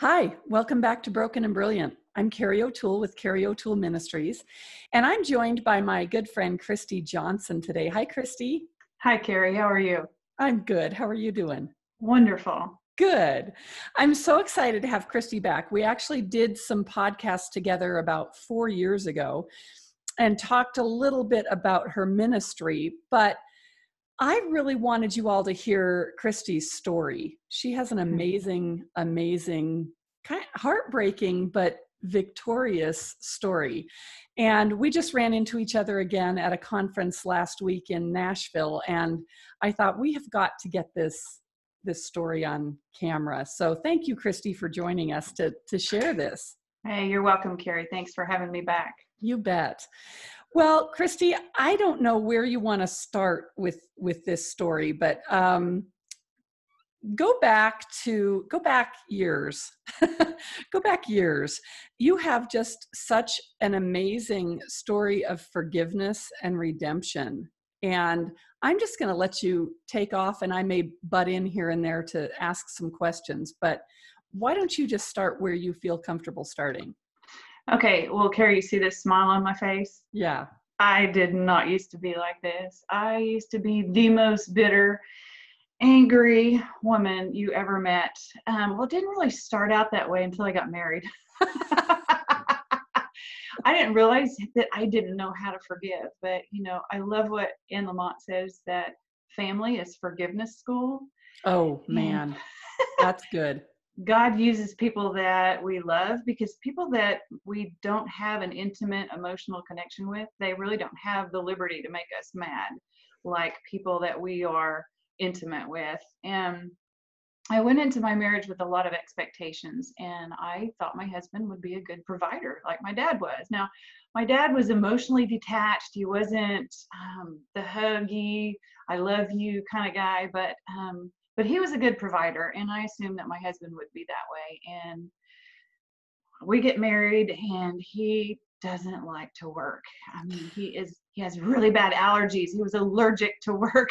Hi, welcome back to Broken and Brilliant. I'm Carrie O'Toole with Carrie O'Toole Ministries, and I'm joined by my good friend Christy Johnson today. Hi, Christy. Hi, Carrie. How are you? I'm good. How are you doing? Wonderful. Good. I'm so excited to have Christy back. We actually did some podcasts together about 4 years ago and talked a little bit about her ministry, but I really wanted you all to hear Christy's story. She has an amazing, kind of heartbreaking, but victorious story. And we just ran into each other again at a conference last week in Nashville. And I thought we have got to get this story on camera. So thank you, Christy, for joining us to share this. Hey, you're welcome, Carrie. Thanks for having me back. You bet. Well, Christy, I don't know where you want to start with this story, but go back years. Go back years. You have just such an amazing story of forgiveness and redemption. And I'm just going to let you take off, and I may butt in here and there to ask some questions, but why don't you just start where you feel comfortable starting? Okay. Well, Carrie, you see this smile on my face? Yeah. I did not used to be like this. I used to be the most bitter, angry woman you ever met. Well, it didn't really start out that way until I got married. I didn't realize that I didn't know how to forgive, but I love what Anne Lamott says, that family is forgiveness school. Oh man, that's good. God uses people that we love, because people that we don't have an intimate emotional connection with, they really don't have the liberty to make us mad like people that we are intimate with. And I went into my marriage with a lot of expectations, and I thought my husband would be a good provider like my dad was. Now, my dad was emotionally detached. He wasn't the huggy, I love you kind of guy, but he was a good provider, and I assumed that my husband would be that way. And we get married, and he doesn't like to work. I mean, he has really bad allergies. He was allergic to work.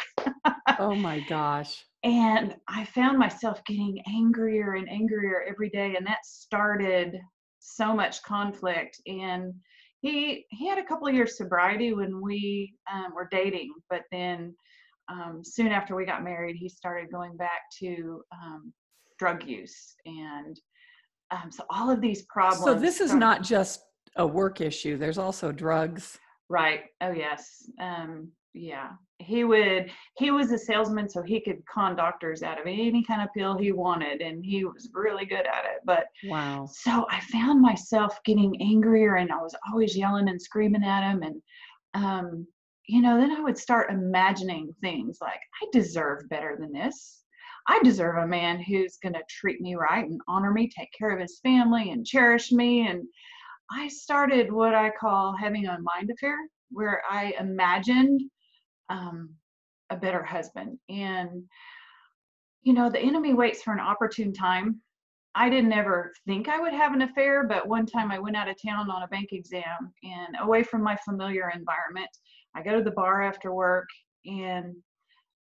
Oh my gosh. And I found myself getting angrier and angrier every day, and that started so much conflict. And he had a couple of years sobriety when we were dating, but then soon after we got married, he started going back to drug use. And so all of these problems. So this is not just a work issue. There's also drugs. Right. Oh, yes. Yeah. He was a salesman, so he could con doctors out of any kind of pill he wanted, and he was really good at it. But wow. So I found myself getting angrier, and I was always yelling and screaming at him. And then I would start imagining things like, I deserve better than this. I deserve a man who's going to treat me right and honor me, take care of his family, and cherish me. And I started what I call having a mind affair, where I imagined a better husband. And the enemy waits for an opportune time. I didn't ever think I would have an affair, but one time I went out of town on a bank exam and away from my familiar environment. I go to the bar after work, and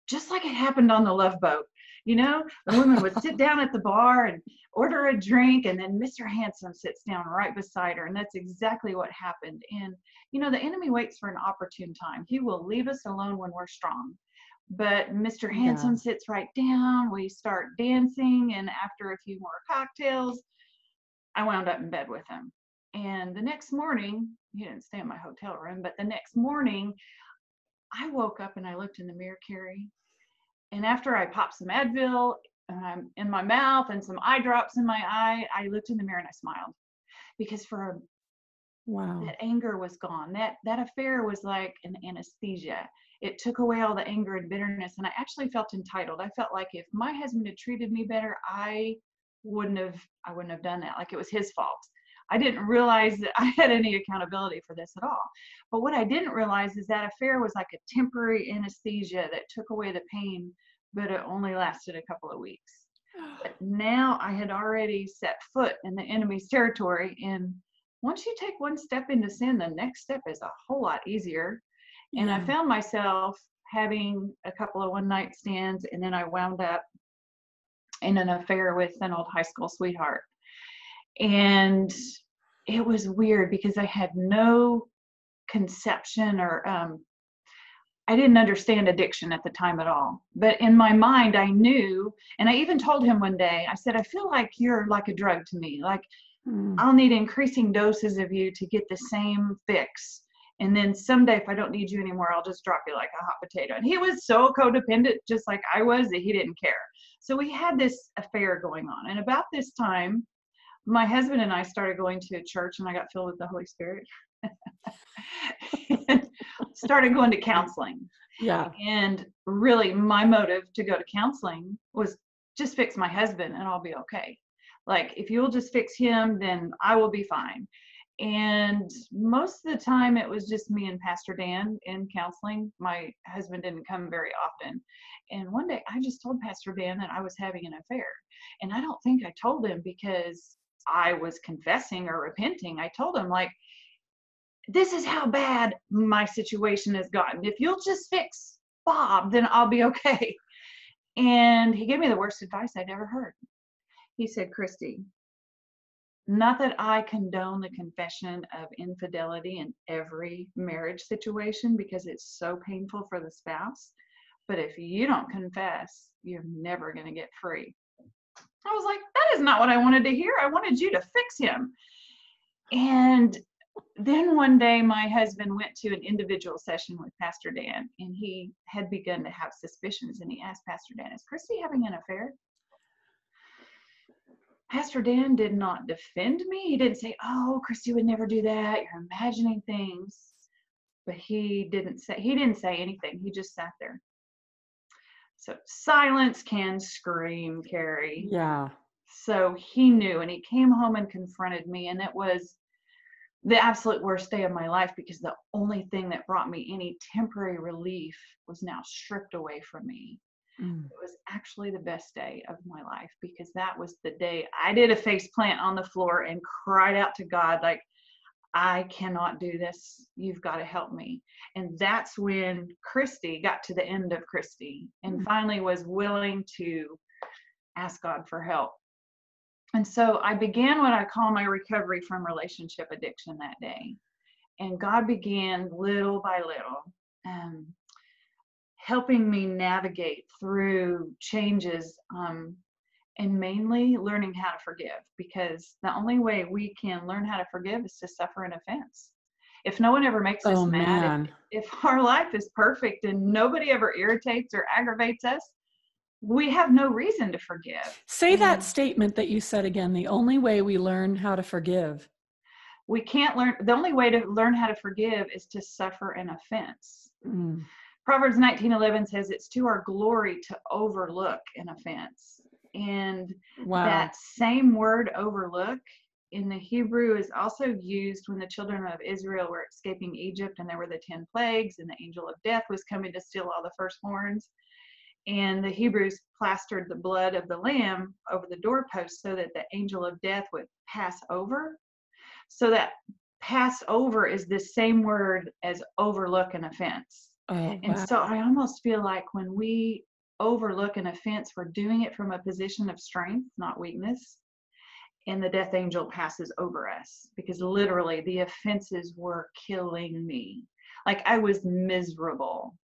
just like it happened on the Love Boat, the woman would sit down at the bar and order a drink, and then Mr. Handsome sits down right beside her. And that's exactly what happened. And, the enemy waits for an opportune time. He will leave us alone when we're strong. But Mr. Handsome sits right down. We start dancing, and after a few more cocktails, I wound up in bed with him. And the next morning, he didn't stay in my hotel room, but the next morning, I woke up and I looked in the mirror, Carrie. And after I popped some Advil in my mouth and some eye drops in my eye, I looked in the mirror and I smiled, because that anger was gone. That affair was like an anesthesia. It took away all the anger and bitterness, and I actually felt entitled. I felt like if my husband had treated me better, I wouldn't have done that. Like it was his fault. I didn't realize that I had any accountability for this at all. But what I didn't realize is that affair was like a temporary anesthesia that took away the pain, but it only lasted a couple of weeks. But now I had already set foot in the enemy's territory, and once you take one step into sin, the next step is a whole lot easier. And I found myself having a couple of one-night stands, and then I wound up in an affair with an old high school sweetheart. And it was weird because I had no conception or I didn't understand addiction at the time at all. But in my mind, I knew, and I even told him one day, I said, I feel like you're like a drug to me. Like I'll need increasing doses of you to get the same fix. And then someday, if I don't need you anymore, I'll just drop you like a hot potato. And he was so codependent, just like I was, that he didn't care. So we had this affair going on. And about this time, my husband and I started going to a church, and I got filled with the Holy Spirit. And started going to counseling. Yeah. And really my motive to go to counseling was just fix my husband and I'll be okay. Like, if you'll just fix him, then I will be fine. And most of the time it was just me and Pastor Dan in counseling. My husband didn't come very often. And one day I just told Pastor Dan that I was having an affair. And I don't think I told him because I was confessing or repenting. I told him, like, this is how bad my situation has gotten. If you'll just fix Bob, then I'll be okay. And he gave me the worst advice I'd ever heard. He said, Christy, not that I condone the confession of infidelity in every marriage situation because it's so painful for the spouse, but if you don't confess, you're never going to get free. I was like, that is not what I wanted to hear. I wanted you to fix him. And then one day my husband went to an individual session with Pastor Dan, and he had begun to have suspicions, and he asked Pastor Dan, is Christy having an affair? Pastor Dan did not defend me. He didn't say, oh, Christy would never do that. You're imagining things. But he didn't say anything. He just sat there. So silence can scream, Carrie. Yeah. So he knew, and he came home and confronted me, and it was the absolute worst day of my life because the only thing that brought me any temporary relief was now stripped away from me. It was actually the best day of my life because that was the day I did a face plant on the floor and cried out to God, like, I cannot do this. You've got to help me. And that's when Christy got to the end of Christy and finally was willing to ask God for help. And so I began what I call my recovery from relationship addiction that day. And God began little by little helping me navigate through changes and mainly learning how to forgive, because the only way we can learn how to forgive is to suffer an offense. If no one ever makes us mad, if our life is perfect and nobody ever irritates or aggravates us, we have no reason to forgive. Say that statement that you said again, the only way we learn how to forgive. We can't learn, the only way to learn how to forgive is to suffer an offense. Proverbs 19:11 says it's to our glory to overlook an offense. And that same word, overlook, in the Hebrew is also used when the children of Israel were escaping Egypt and there were the 10 plagues and the angel of death was coming to steal all the firstborns. And the Hebrews plastered the blood of the lamb over the doorpost so that the angel of death would pass over. So that pass over is the same word as overlook an offense. And so I almost feel like when we overlook an offense, we're doing it from a position of strength, not weakness. And the death angel passes over us because literally the offenses were killing me. Like I was miserable.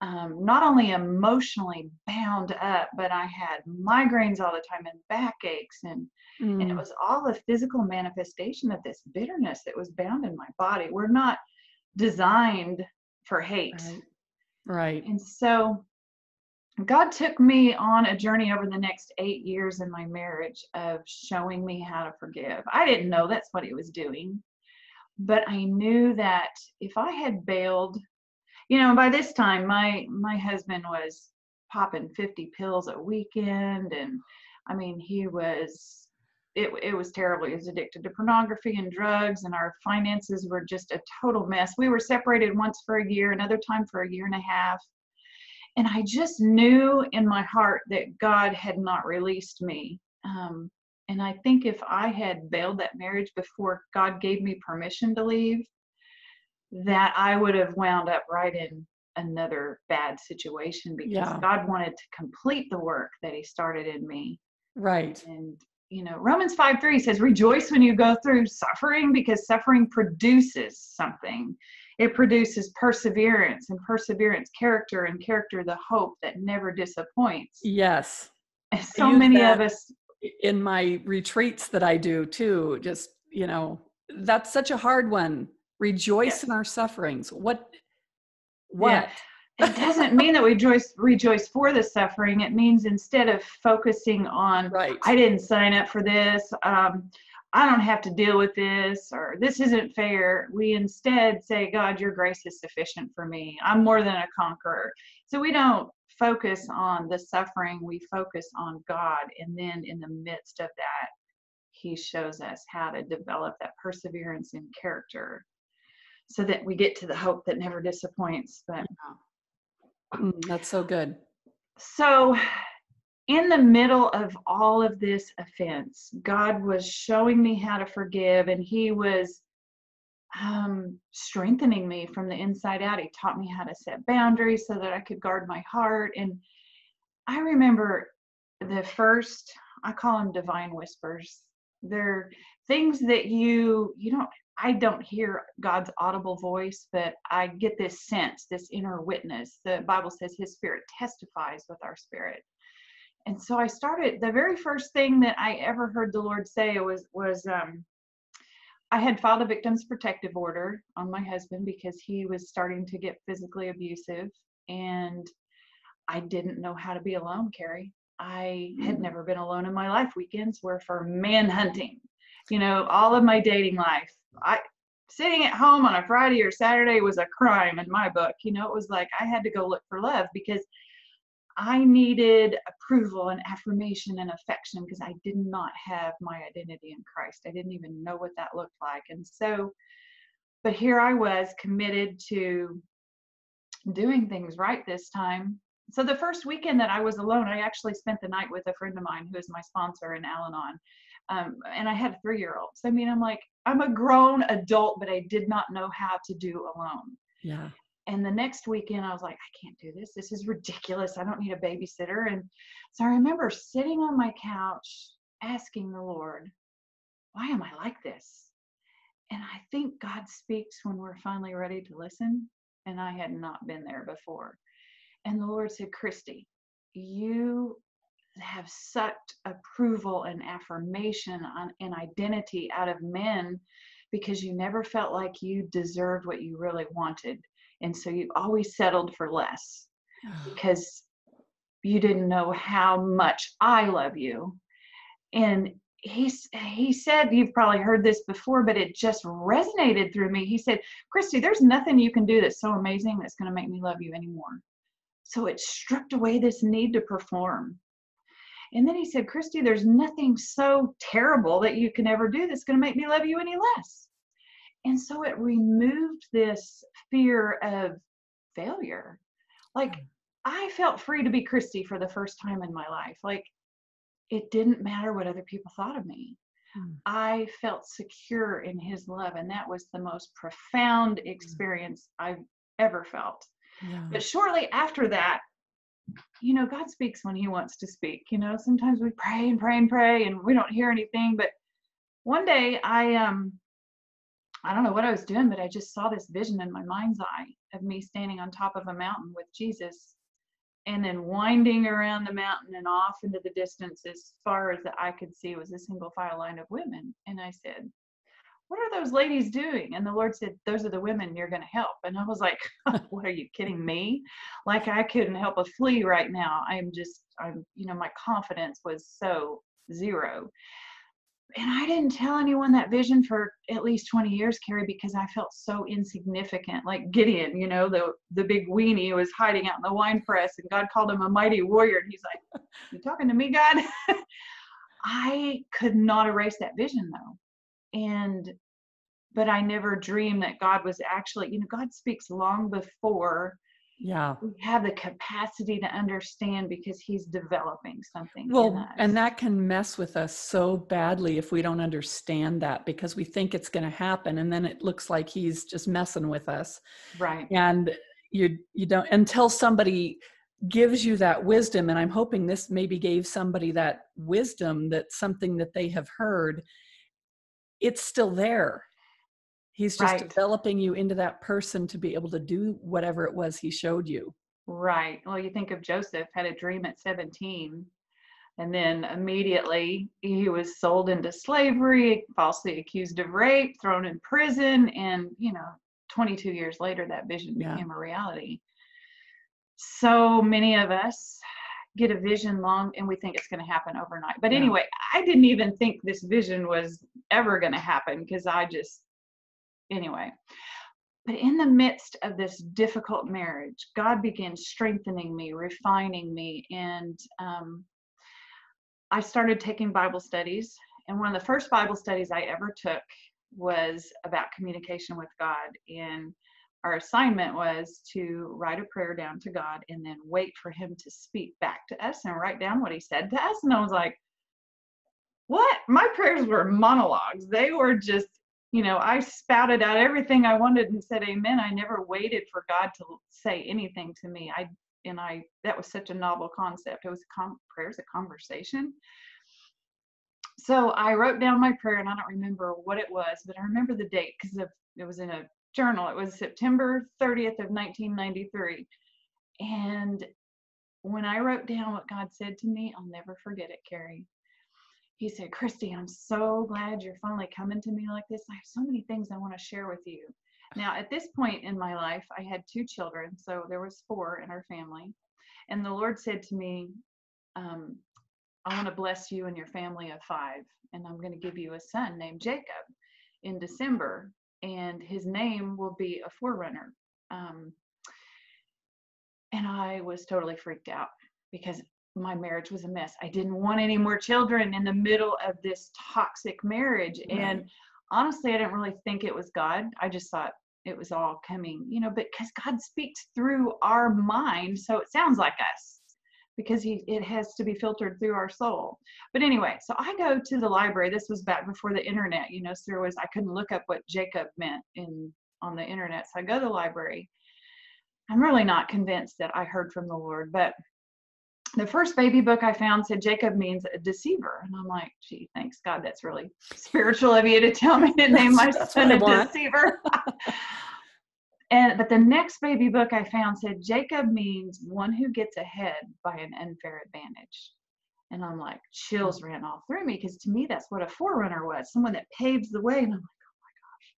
Not only emotionally bound up, but I had migraines all the time and backaches, and it was all a physical manifestation of this bitterness that was bound in my body. We're not designed for hate. Right. And so God took me on a journey over the next 8 years in my marriage of showing me how to forgive. I didn't know that's what he was doing, but I knew that if I had bailed, you know, by this time, my husband was popping 50 pills a weekend. And I mean, it was terrible. He was addicted to pornography and drugs, and our finances were just a total mess. We were separated once for a year, another time for a year and a half. And I just knew in my heart that God had not released me. And I think if I had bailed that marriage before God gave me permission to leave, that I would have wound up right in another bad situation because God wanted to complete the work that he started in me. Right. And Romans 5:3 says, rejoice when you go through suffering, because suffering produces something. It produces perseverance, and perseverance, character, and character, the hope that never disappoints. Yes. So many of us in my retreats that I do too, just, that's such a hard one. Rejoice in our sufferings. What? Yeah. It doesn't mean that we rejoice for the suffering. It means instead of focusing on, right, I didn't sign up for this, I don't have to deal with this, or this isn't fair, we instead say, God, your grace is sufficient for me. I'm more than a conqueror. So we don't focus on the suffering, we focus on God. And then in the midst of that, he shows us how to develop that perseverance in character so that we get to the hope that never disappoints. But that's so good. So in the middle of all of this offense, God was showing me how to forgive, and he was strengthening me from the inside out. He taught me how to set boundaries so that I could guard my heart. And I remember the first, I call them divine whispers. They're things that I don't hear God's audible voice, but I get this sense, this inner witness. The Bible says his spirit testifies with our spirit. And so I started, the very first thing that I ever heard the Lord say was I had filed a victim's protective order on my husband because he was starting to get physically abusive, and I didn't know how to be alone, Carrie. I had never been alone in my life. Weekends were for man hunting. All of my dating life, sitting at home on a Friday or Saturday was a crime in my book. It was like I had to go look for love because I needed approval and affirmation and affection, because I did not have my identity in Christ. I didn't even know what that looked like. And so, but here I was committed to doing things right this time. So the first weekend that I was alone, I actually spent the night with a friend of mine who is my sponsor in Al-Anon. And I had a 3-year-old. So, I'm a grown adult, but I did not know how to do alone. Yeah. And the next weekend I was like, I can't do this. This is ridiculous. I don't need a babysitter. And so I remember sitting on my couch asking the Lord, why am I like this? And I think God speaks when we're finally ready to listen. And I had not been there before. And the Lord said, Christy, you have sucked approval and affirmation and identity out of men because you never felt like you deserved what you really wanted. And so you always settled for less because you didn't know how much I love you. And he said, you've probably heard this before, but it just resonated through me. He said, Christy, there's nothing you can do that's so amazing that's going to make me love you anymore. So it stripped away this need to perform. And then he said, Christy, there's nothing so terrible that you can ever do that's going to make me love you any less. And so it removed this fear of failure. Like, I felt free to be Christy for the first time in my life. Like, it didn't matter what other people thought of me. I felt secure in his love. And that was the most profound experience I've ever felt. Yeah. But shortly after that, God speaks when he wants to speak. Sometimes we pray and pray and pray and we don't hear anything. But one day I don't know what I was doing, but I just saw this vision in my mind's eye of me standing on top of a mountain with Jesus, and then winding around the mountain and off into the distance as far as the eye could see was a single file line of women. And I said, what are those ladies doing? And the Lord said, those are the women you're going to help. And I was like, what, are you kidding me? Like, I couldn't help a flea right now. My confidence was so zero. And I didn't tell anyone that vision for at least 20 years, Carrie, because I felt so insignificant. Like Gideon, the big weenie who was hiding out in the wine press, and God called him a mighty warrior. And he's like, you talking to me, God? I could not erase that vision though. But I never dreamed that God was actually, God speaks long before we have the capacity to understand, because he's developing something in us. And that can mess with us so badly if we don't understand that, because we think it's going to happen, and then it looks like he's just messing with us. Right. And you don't, until somebody gives you that wisdom. And I'm hoping this maybe gave somebody that wisdom, that something that they have heard, it's still there. He's just Right. developing you into that person to be able to do whatever it was he showed you. Right. Well, you think of Joseph, had a dream at 17, and then immediately he was sold into slavery, falsely accused of rape, thrown in prison, and 22 years later that vision Yeah. became a reality. So many of us get a vision long and we think it's going to happen overnight. But anyway, I didn't even think this vision was ever going to happen, because anyway. But in the midst of this difficult marriage, God began strengthening me, refining me, and I started taking Bible studies. And one of the first Bible studies I ever took was about communication with God. And our assignment was to write a prayer down to God and then wait for him to speak back to us and write down what he said to us. And I was like, what? My prayers were monologues. They were just, I spouted out everything I wanted and said amen. I never waited for God to say anything to me. That was such a novel concept. It was prayer's a conversation. So I wrote down my prayer, and I don't remember what it was, but I remember the date because it was in a journal. It was September 30th of 1993. And when I wrote down what God said to me, I'll never forget it, Carrie. He said, Christy, I'm so glad you're finally coming to me like this. I have so many things I want to share with you. Now, at this point in my life, I had 2 children, so there was 4 in our family. And the Lord said to me, I want to bless you and your family of 5, and I'm going to give you a son named Jacob in December, and his name will be a forerunner. And I was totally freaked out because my marriage was a mess. I didn't want any more children in the middle of this toxic marriage. Right. And honestly, I didn't really think it was God. I just thought it was all coming, but because God speaks through our mind, so it sounds like us, because it has to be filtered through our soul. But anyway, so I go to the library. This was back before the internet, so I couldn't look up what Jacob meant on the internet. So I go to the library. I'm really not convinced that I heard from the Lord, but the first baby book I found said Jacob means a deceiver. And I'm like, gee, thanks God, that's really spiritual of you to tell me to name my son a deceiver. But the next baby book I found said Jacob means one who gets ahead by an unfair advantage. And I'm like, chills ran all through me, because to me, that's what a forerunner was, someone that paves the way. And I'm like, oh my gosh,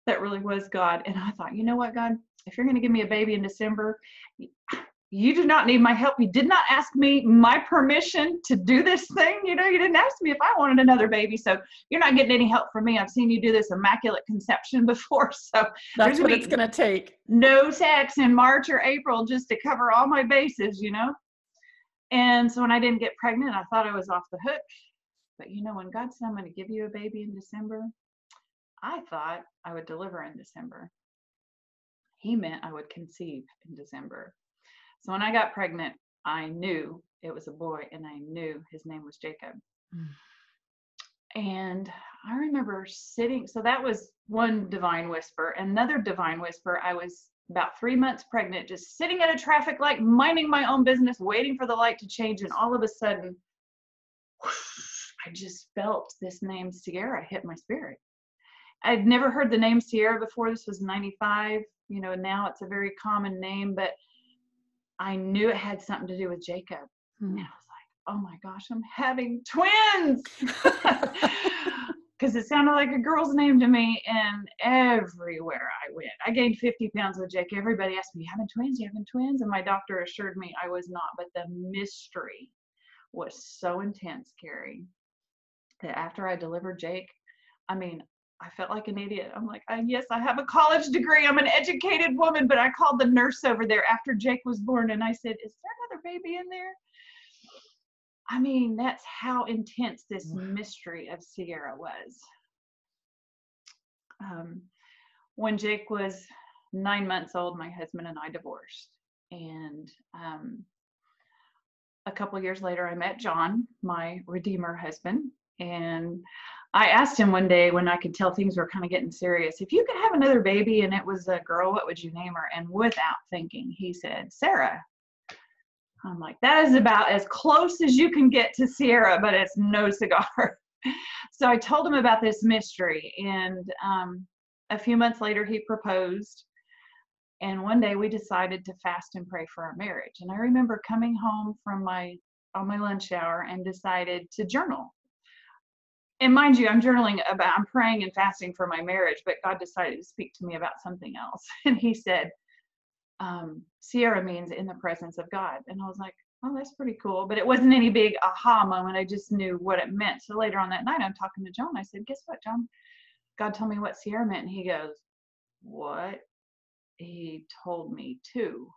that really was God. And I thought, you know what, God, if you're going to give me a baby in December, you do not need my help. You did not ask me my permission to do this thing. You didn't ask me if I wanted another baby. So you're not getting any help from me. I've seen you do this immaculate conception before. So that's what it's going to take. No sex in March or April just to cover all my bases, And so when I didn't get pregnant, I thought I was off the hook. But when God said, I'm going to give you a baby in December, I thought I would deliver in December. He meant I would conceive in December. So when I got pregnant, I knew it was a boy, and I knew his name was Jacob. And I remember sitting, so that was one divine whisper. Another divine whisper, I was about 3 months pregnant, just sitting at a traffic light, minding my own business, waiting for the light to change. And all of a sudden, I just felt this name Sierra hit my spirit. I'd never heard the name Sierra before. This was 95. Now it's a very common name, but I knew it had something to do with Jacob. And I was like, oh my gosh, I'm having twins. Because it sounded like a girl's name to me. And everywhere I went, I gained 50 pounds with Jake. Everybody asked me, you having twins? You having twins? And my doctor assured me I was not. But the mystery was so intense, Carrie, that after I delivered Jake, I felt like an idiot. I'm like, yes, I have a college degree. I'm an educated woman. But I called the nurse over there after Jake was born, and I said, is there another baby in there? That's how intense this mystery of Sierra was. When Jake was 9 months old, my husband and I divorced. And a couple years later, I met John, my Redeemer husband. And I asked him one day when I could tell things were kind of getting serious, if you could have another baby and it was a girl, what would you name her? And without thinking, he said, Sarah. I'm like, that is about as close as you can get to Sierra, but it's no cigar. So I told him about this mystery, and a few months later he proposed, and one day we decided to fast and pray for our marriage. And I remember coming home from my lunch hour and decided to journal. And mind you, I'm praying and fasting for my marriage, but God decided to speak to me about something else. And he said, Sierra means in the presence of God. And I was like, oh, that's pretty cool. But it wasn't any big aha moment. I just knew what it meant. So later on that night, I'm talking to John. I said, guess what, John? God told me what Sierra meant. And he goes, what? He told me too.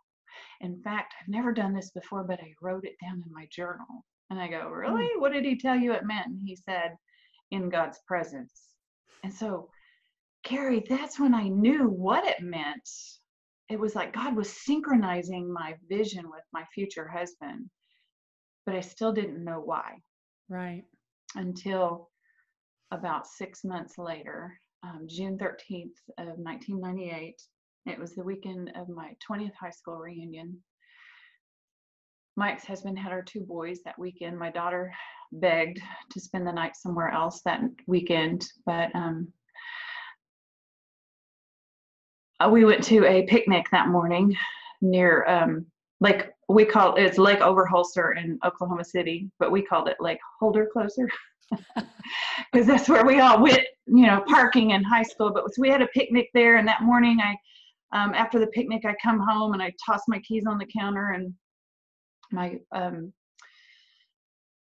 In fact, I've never done this before, but I wrote it down in my journal. And I go, really? What did he tell you it meant? And he said, in God's presence. And so, Carrie, that's when I knew what it meant. It was like God was synchronizing my vision with my future husband, but I still didn't know why. Right. Until about 6 months later, June 13th of 1998, it was the weekend of my 20th high school reunion. My ex-husband had our 2 boys that weekend. My daughter begged to spend the night somewhere else that weekend, but we went to a picnic that morning near it's Lake Overholser in Oklahoma City, but we called it Lake Holder Closer because that's where we all went, parking in high school. But we had a picnic there, and that morning after the picnic, I come home and I toss my keys on the counter, and my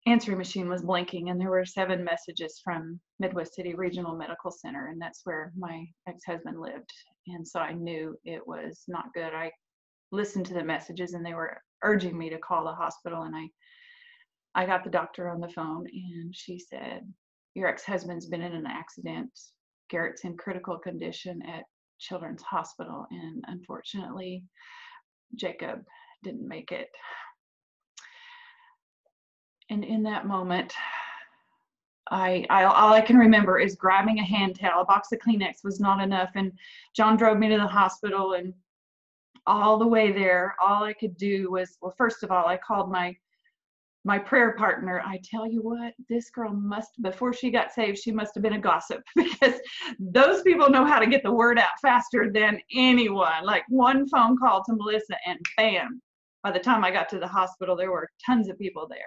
answering machine was blinking, and there were 7 messages from Midwest City Regional Medical Center, and that's where my ex-husband lived. And so I knew it was not good. I listened to the messages, and they were urging me to call the hospital, and I got the doctor on the phone, and she said, your ex-husband's been in an accident. Garrett's in critical condition at Children's Hospital, and unfortunately, Jacob didn't make it. And in that moment, all I can remember is grabbing a hand towel. A box of Kleenex was not enough, and John drove me to the hospital, and all the way there, all I could do was, well, first of all, I called my prayer partner. I tell you what, this girl before she got saved, she must have been a gossip, because those people know how to get the word out faster than anyone. Like one phone call to Melissa, and bam, by the time I got to the hospital, there were tons of people there.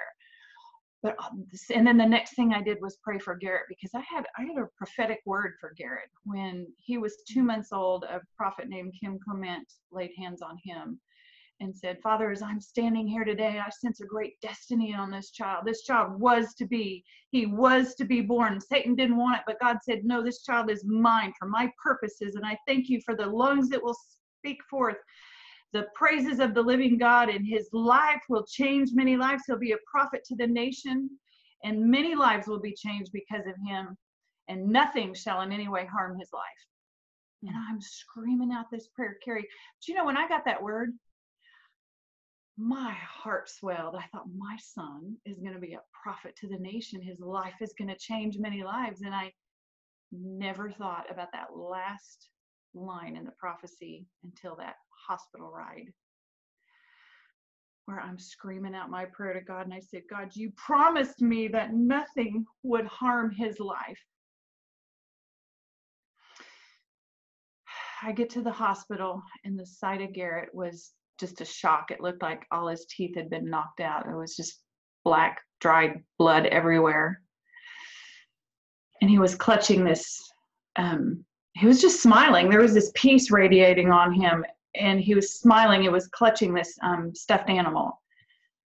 And then the next thing I did was pray for Garrett, because I had a prophetic word for Garrett. When he was 2 months old, a prophet named Kim Clement laid hands on him and said, Father, as I'm standing here today, I sense a great destiny on this child. This child he was to be born. Satan didn't want it, but God said, no, this child is mine for my purposes. And I thank you for the lungs that will speak forth the praises of the living God, and his life will change many lives. He'll be a prophet to the nation, and many lives will be changed because of him, and nothing shall in any way harm his life. And I'm screaming out this prayer, Carrie. But when I got that word, my heart swelled. I thought, my son is going to be a prophet to the nation. His life is going to change many lives. And I never thought about that last line in the prophecy until that hospital ride, where I'm screaming out my prayer to God, and I said, God, you promised me that nothing would harm his life. I get to the hospital, and the sight of Garrett was just a shock. It looked like all his teeth had been knocked out. It was just black, dried blood everywhere. And he was clutching this, he was just smiling. There was this peace radiating on him, and he was smiling. It was clutching this stuffed animal.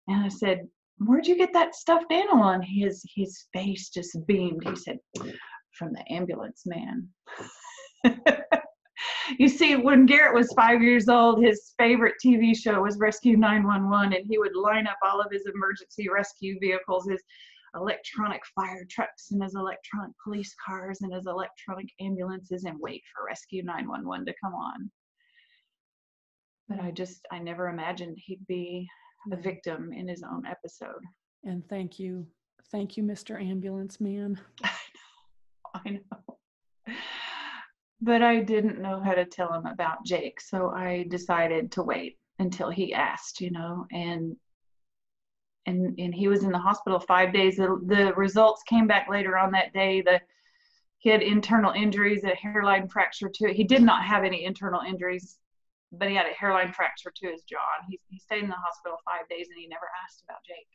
And I said, where'd you get that stuffed animal? And his face just beamed. He said, from the ambulance man. You see, when Garrett was 5 years old, his favorite TV show was Rescue 911, and he would line up all of his emergency rescue vehicles, his electronic fire trucks and his electronic police cars and his electronic ambulances, and wait for Rescue 911 to come on. But I never imagined he'd be a victim in his own episode. And thank you, Mr. Ambulance Man. I know. But I didn't know how to tell him about Jake, so I decided to wait until he asked, and And he was in the hospital 5 days. The results came back later on that day. He had internal injuries, a hairline fracture to it. He did not have any internal injuries, but he had a hairline fracture to his jaw. And he stayed in the hospital 5 days, and he never asked about Jake.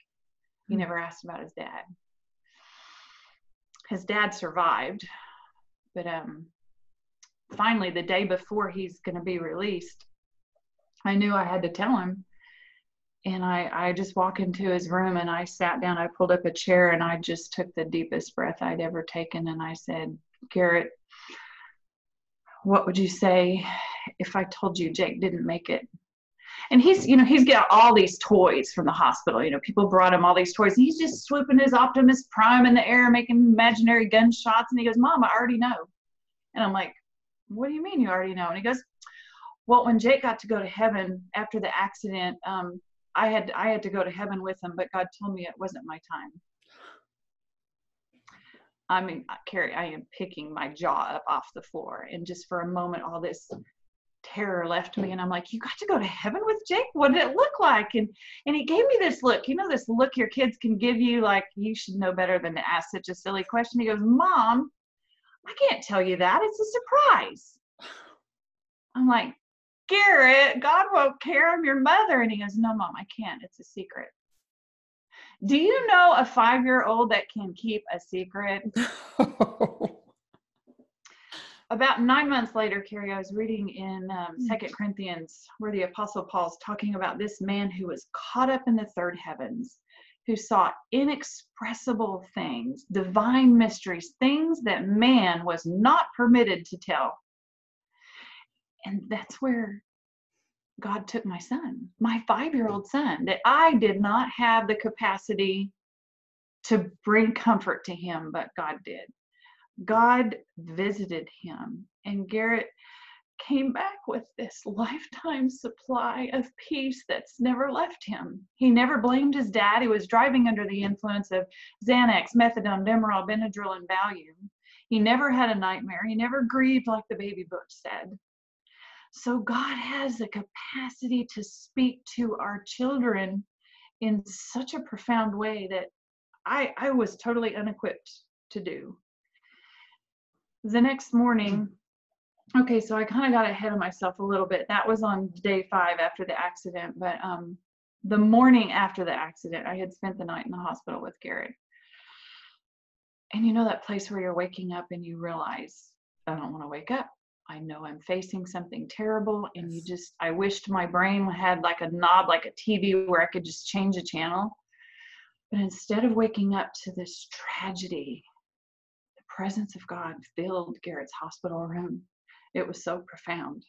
He never asked about his dad. His dad survived, but finally, the day before he's going to be released, I knew I had to tell him. And I just walked into his room, and I sat down. I pulled up a chair, and I just took the deepest breath I'd ever taken. And I said, Garrett, what would you say if I told you Jake didn't make it? And he's got all these toys from the hospital. People brought him all these toys. And he's just swooping his Optimus Prime in the air, making imaginary gunshots. And he goes, Mom, I already know. And I'm like, what do you mean you already know? And he goes, well, when Jake got to go to heaven after the accident, I had to go to heaven with him, but God told me it wasn't my time. I mean, Carrie, I am picking my jaw up off the floor. And just for a moment, all this terror left me. And I'm like, you got to go to heaven with Jake? What did it look like? And he gave me this look, this look your kids can give you, like, you should know better than to ask such a silly question. He goes, Mom, I can't tell you that. It's a surprise. I'm like, Garrett, God won't care. I'm your mother. And he goes, no, Mom, I can't. It's a secret. Do you know a 5-year-old that can keep a secret? About 9 months later, Carrie, I was reading in 2 Corinthians where the Apostle Paul's talking about this man who was caught up in the third heavens, who saw inexpressible things, divine mysteries, things that man was not permitted to tell. And that's where God took my son, my 5-year-old son, that I did not have the capacity to bring comfort to him, but God did. God visited him, and Garrett came back with this lifetime supply of peace that's never left him. He never blamed his dad. He was driving under the influence of Xanax, methadone, Demerol, Benadryl, and Valium. He never had a nightmare. He never grieved like the baby book said. So God has the capacity to speak to our children in such a profound way that I was totally unequipped to do. The next morning, okay, so I kind of got ahead of myself a little bit. That was on day 5 after the accident, but the morning after the accident, I had spent the night in the hospital with Garrett. And that place where you're waking up and you realize, I don't want to wake up. I know I'm facing something terrible, and I wished my brain had like a knob, like a TV, where I could just change a channel. But instead of waking up to this tragedy, the presence of God filled Garrett's hospital room. It was so profound.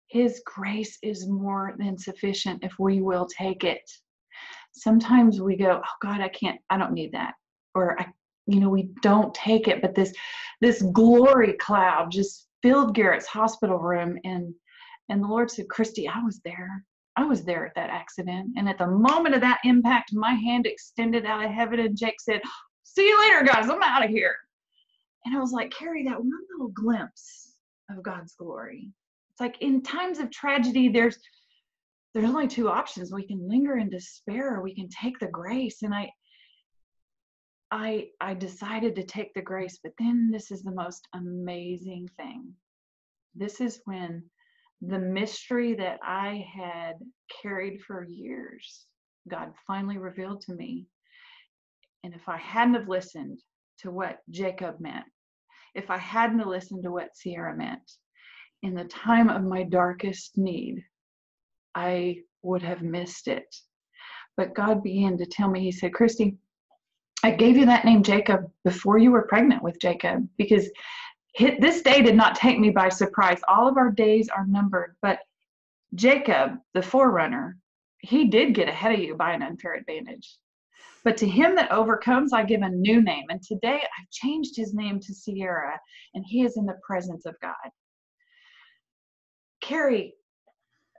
His grace is more than sufficient if we will take it. Sometimes we go, oh God, I don't need that. Or we don't take it, but this glory cloud just filled Garrett's hospital room, and the Lord said, Christy, I was there at that accident. And at the moment of that impact, my hand extended out of heaven, and Jake said, see you later, guys, I'm out of here. And I was like, Carrie, that one little glimpse of God's glory. It's like in times of tragedy, there's only 2 options. We can linger in despair, or we can take the grace. And I decided to take the grace, but then this is the most amazing thing. This is when the mystery that I had carried for years, God finally revealed to me. And if I hadn't have listened to what Jacob meant, if I hadn't listened to what Sierra meant, in the time of my darkest need, I would have missed it. But God began to tell me, he said, Christy, I gave you that name Jacob before you were pregnant with Jacob, because this day did not take me by surprise. All of our days are numbered, but Jacob, the forerunner, he did get ahead of you by an unfair advantage. But to him that overcomes, I give a new name. And today I've changed his name to Sierra, and he is in the presence of God. Carrie,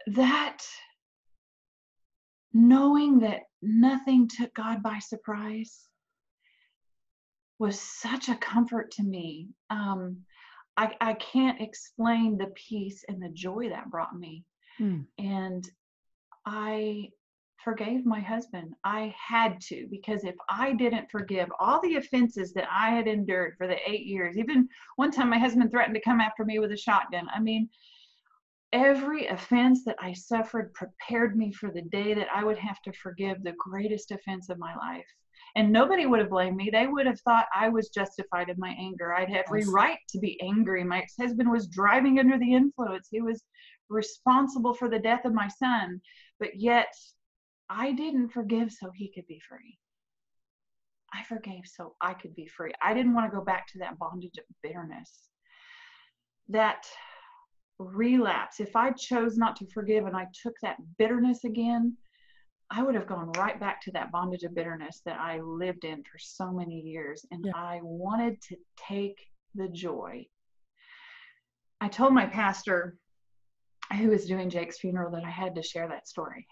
that knowing that nothing took God by surprise was such a comfort to me. I can't explain the peace and the joy that brought me. And I forgave my husband. I had to, because if I didn't forgive all the offenses that I had endured for the 8 years, even one time my husband threatened to come after me with a shotgun. I mean, every offense that I suffered prepared me for the day that I would have to forgive the greatest offense of my life. And nobody would have blamed me. They would have thought I was justified in my anger. I'd have every right to be angry. My ex-husband was driving under the influence. He was responsible for the death of my son. But yet I didn't forgive so he could be free. I forgave so I could be free. I didn't want to go back to that bondage of bitterness, that relapse. If I chose not to forgive and I took that bitterness again, I would have gone right back to that bondage of bitterness that I lived in for so many years. And I wanted to take the joy. I told my pastor, who was doing Jake's funeral, that I had to share that story.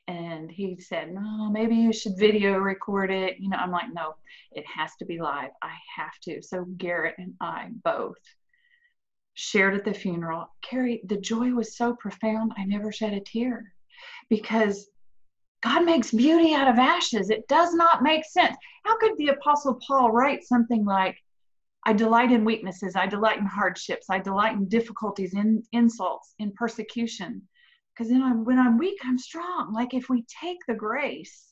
And he said, no, maybe you should video record it. You know, I'm like, no, it has to be live. I have to. So Garrett and I both shared at the funeral. Carrie, the joy was so profound, I never shed a tear, because God makes beauty out of ashes. It does not make sense. How could the Apostle Paul write something like, I delight in weaknesses, I delight in hardships, I delight in difficulties, in insults, in persecution? Because when I'm weak, I'm strong. Like, if we take the grace,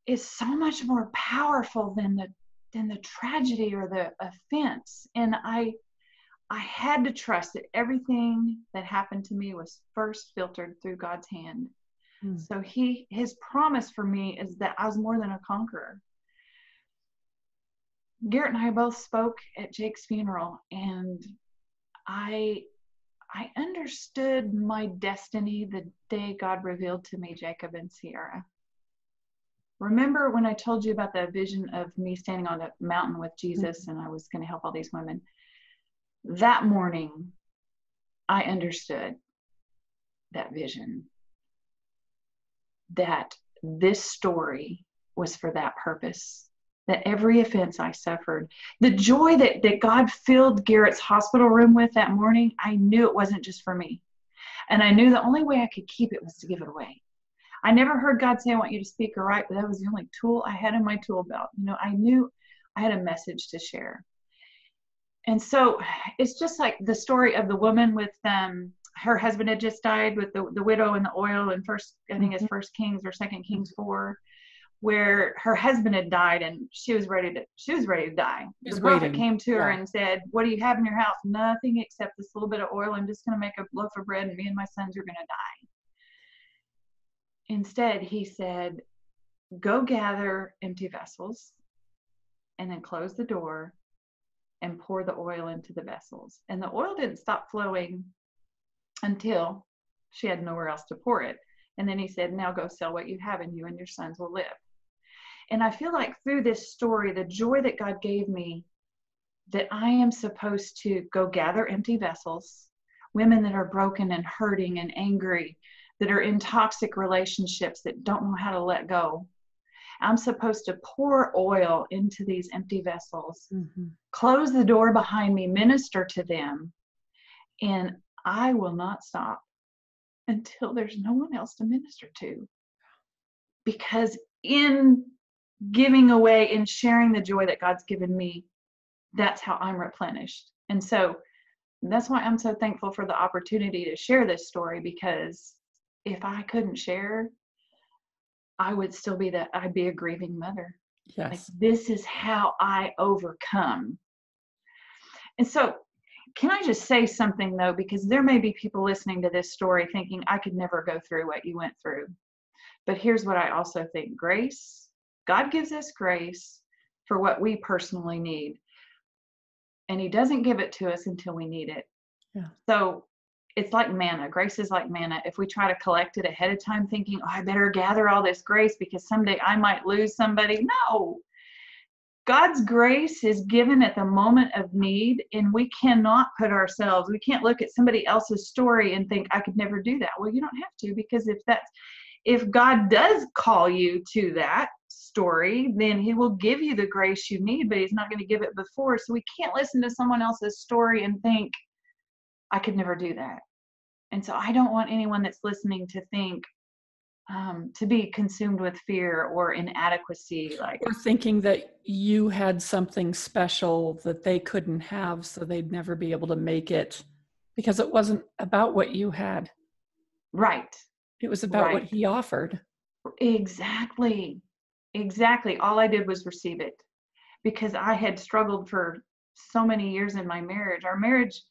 it's so much more powerful than the tragedy or the offense. And I had to trust that everything that happened to me was first filtered through God's hand. So his promise for me is that I was more than a conqueror. Garrett and I both spoke at Jake's funeral, and I understood my destiny the day God revealed to me Jacob and Sierra. Remember when I told you about the vision of me standing on a mountain with Jesus and I was going to help all these women? That morning, I understood that vision, that this story was for that purpose, that every offense I suffered, the joy that God filled Garrett's hospital room with that morning, I knew it wasn't just for me. And I knew the only way I could keep it was to give it away. I never heard God say, I want you to speak or write, but that was the only tool I had in my tool belt. You know, I knew I had a message to share. And so it's just like the story of the woman with her husband had just died, with the widow and the oil in I think it's 1 Kings or 2 Kings 4, where her husband had died and she was ready to die. The prophet came to her and said, what do you have in your house? Nothing except this little bit of oil. I'm just going to make a loaf of bread and me and my sons are going to die. Instead, he said, go gather empty vessels and then close the door and pour the oil into the vessels. And the oil didn't stop flowing until she had nowhere else to pour it. And then he said, now go sell what you have and you and your sons will live. And I feel like through this story, the joy that God gave me, that I am supposed to go gather empty vessels, women that are broken and hurting and angry, that are in toxic relationships that don't know how to let go. I'm supposed to pour oil into these empty vessels, close the door behind me, minister to them, and I will not stop until there's no one else to minister to. Because in giving away, in sharing the joy that God's given me, that's how I'm replenished. And so that's why I'm so thankful for the opportunity to share this story, because if I couldn't share, I would still I'd be a grieving mother. Yes. Like, this is how I overcome. And so, can I just say something though, because there may be people listening to this story thinking, I could never go through what you went through. But here's what I also think. Grace, God gives us grace for what we personally need. And he doesn't give it to us until we need it. Yeah. So it's like manna. Grace is like manna. If we try to collect it ahead of time thinking, oh, I better gather all this grace because someday I might lose somebody. No. God's grace is given at the moment of need, and we can't look at somebody else's story and think, I could never do that. Well, you don't have to, because if God does call you to that story, then he will give you the grace you need, but he's not going to give it before. So we can't listen to someone else's story and think, I could never do that. And so I don't want anyone that's listening to think, to be consumed with fear or inadequacy. Like, Or thinking that you had something special that they couldn't have, so they'd never be able to make it, because it wasn't about what you had. right, It was about what right. he offered. Exactly. Exactly. All I did was receive it because I had struggled for so many years in my marriage. Our marriage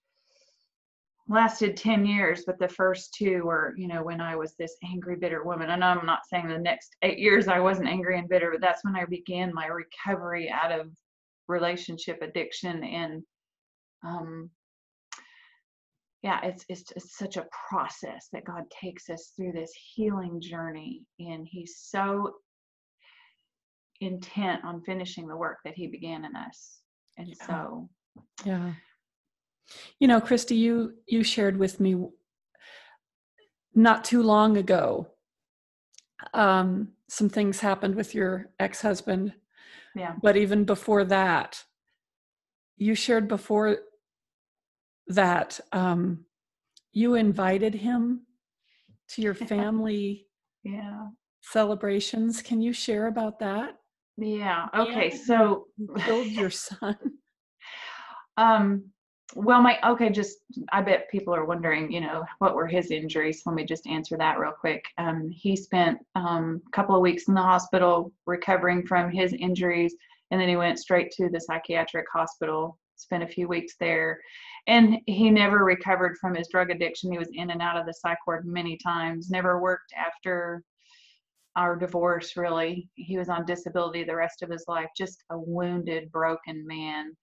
lasted 10 years, but the first two were, when I was this angry, bitter woman. And I'm not saying the next 8 years I wasn't angry and bitter, but that's when I began my recovery out of relationship addiction. And yeah, it's such a process that God takes us through this healing journey. And he's so intent on finishing the work that he began in us. And so Yeah. Christy, you shared with me not too long ago, some things happened with your ex-husband. Yeah. But even before that, you shared before that you invited him to your family celebrations. Can you share about that? Yeah. Okay. So you killed your son. Well, I bet people are wondering, what were his injuries? Let me just answer that real quick. He spent a couple of weeks in the hospital recovering from his injuries, and then he went straight to the psychiatric hospital, spent a few weeks there, and he never recovered from his drug addiction. He was in and out of the psych ward many times, never worked after our divorce, really. He was on disability the rest of his life, just a wounded, broken man.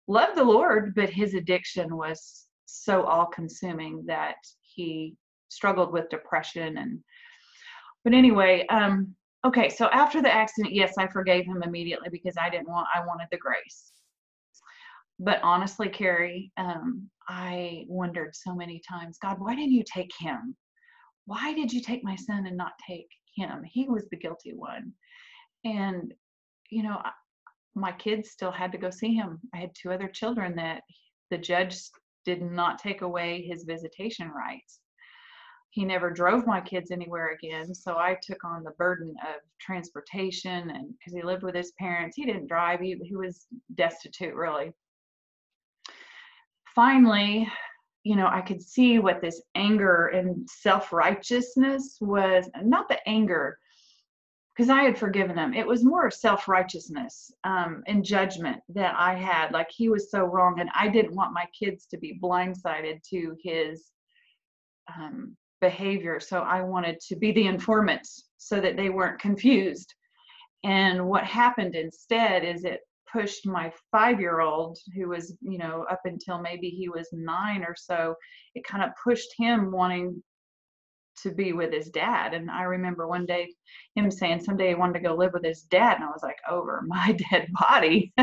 Loved the Lord, but his addiction was so all-consuming that he struggled with depression. But anyway, okay, so after the accident, yes, I forgave him immediately because I wanted the grace. But honestly, Carrie, I wondered so many times, God, why didn't you take him? Why did you take my son and not take him? He was the guilty one. And, my kids still had to go see him. I had 2 other children that the judge did not take away his visitation rights. He never drove my kids anywhere again. So I took on the burden of transportation, and because he lived with his parents, he didn't drive. He was destitute, really. Finally, I could see what this anger and self-righteousness was. Not the anger, because I had forgiven him. It was more self-righteousness and judgment that I had. Like, he was so wrong, and I didn't want my kids to be blindsided to his behavior. So I wanted to be the informant so that they weren't confused. And what happened instead is it pushed my 5-year-old, who was, up until maybe he was 9 or so, it kind of pushed him wanting to be with his dad. And I remember one day him saying someday he wanted to go live with his dad, and I was like, over my dead body.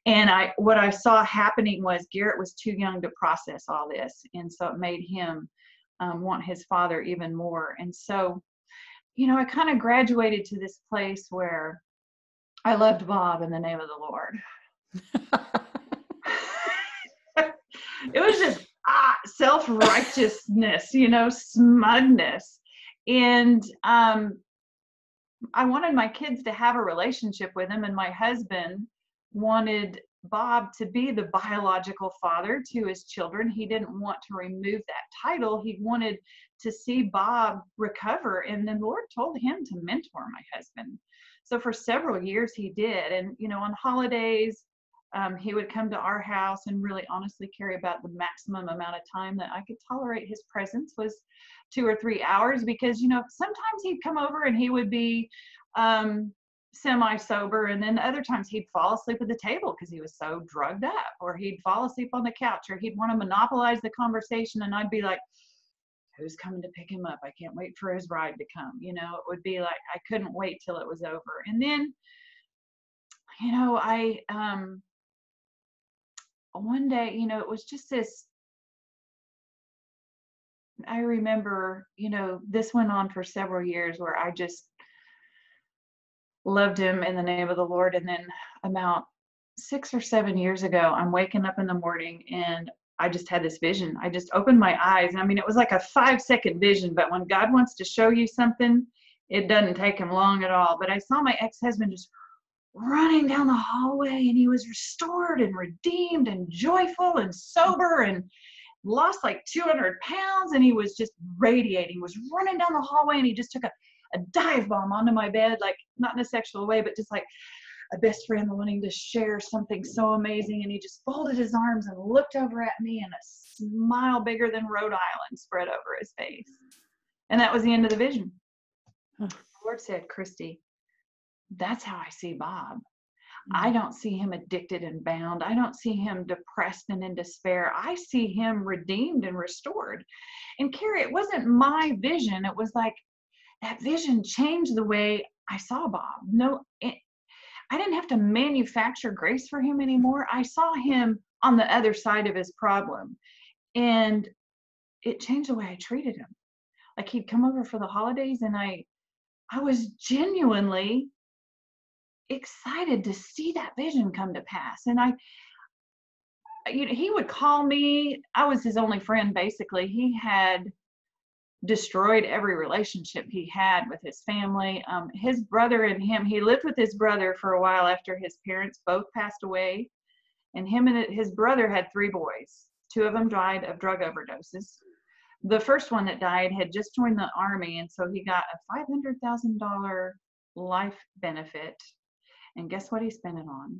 And what I saw happening was Garrett was too young to process all this, and so it made him want his father even more. And so, I kind of graduated to this place where I loved Bob in the name of the Lord. It was just self-righteousness, smugness. And I wanted my kids to have a relationship with him, and my husband wanted Bob to be the biological father to his children. He didn't want to remove that title. He wanted to see Bob recover, and the Lord told him to mentor my husband. So for several years he did. And, on holidays, he would come to our house, and really honestly, Carrie, about the maximum amount of time that I could tolerate his presence was 2 or 3 hours, because, sometimes he'd come over and he would be semi-sober, and then other times he'd fall asleep at the table because he was so drugged up, or he'd fall asleep on the couch, or he'd want to monopolize the conversation, and I'd be like, who's coming to pick him up? I can't wait for his ride to come. It would be like I couldn't wait till it was over. And then, I one day, it was just this, I remember, this went on for several years where I just loved him in the name of the Lord. And then about 6 or 7 years ago, I'm waking up in the morning and I just had this vision. I just opened my eyes. I mean, it was like a 5-second vision, but when God wants to show you something, It doesn't take him long at all. But I saw my ex-husband just running down the hallway, and he was restored and redeemed and joyful and sober and lost like 200 pounds, and he was just radiating, was running down the hallway, and he just took a dive bomb onto my bed, like not in a sexual way, but just like a best friend wanting to share something so amazing. And he just folded his arms and looked over at me, and a smile bigger than Rhode Island spread over his face. And that was the end of the vision. The Lord said, Christy, that's how I see Bob. I don't see him addicted and bound. I don't see him depressed and in despair. I see him redeemed and restored. And Carrie, it wasn't my vision. It was like that vision changed the way I saw Bob. I didn't have to manufacture grace for him anymore. I saw him on the other side of his problem. And it changed the way I treated him. Like, he'd come over for the holidays, and I was genuinely excited to see that vision come to pass. And he would call me. I was his only friend, basically. He had destroyed every relationship he had with his family. His brother and him, he lived with his brother for a while after his parents both passed away. And him and his brother had 3 boys. 2 of them died of drug overdoses. The first one that died had just joined the Army, and so he got a $500,000 life benefit. And guess what he spent it on?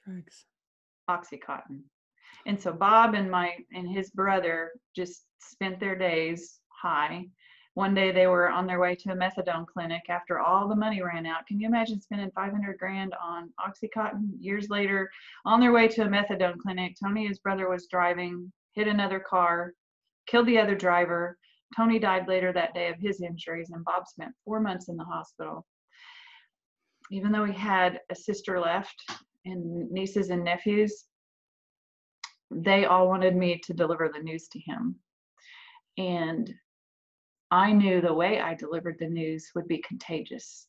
Drugs. Oxycontin. And so Bob and his brother just spent their days high. One day they were on their way to a methadone clinic after all the money ran out. Can you imagine spending $500,000 on Oxycontin? Years later, on their way to a methadone clinic, Tony, his brother, was driving, hit another car, killed the other driver. Tony died later that day of his injuries, and Bob spent 4 months in the hospital. Even though he had a sister left and nieces and nephews, they all wanted me to deliver the news to him. And I knew the way I delivered the news would be contagious.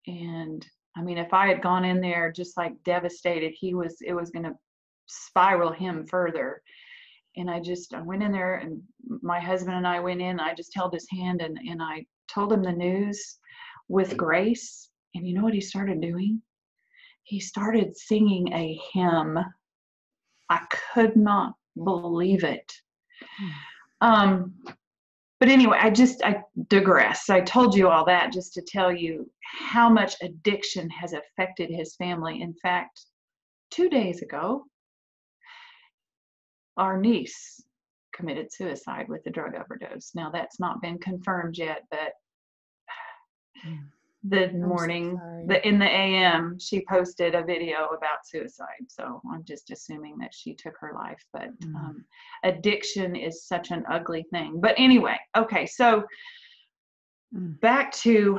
And I mean, if I had gone in there just like devastated, it was going to spiral him further. And I went in there, and my husband and I went in. I just held his hand, and I told him the news with grace. And you know what he started doing? He started singing a hymn. I could not believe it. But anyway, I digress. I told you all that just to tell you how much addiction has affected his family. In fact, 2 days ago, our niece committed suicide with a drug overdose. Now, that's not been confirmed yet, but the morning, in the AM, she posted a video about suicide. So I'm just assuming that she took her life. But addiction is such an ugly thing. But anyway, okay, so back to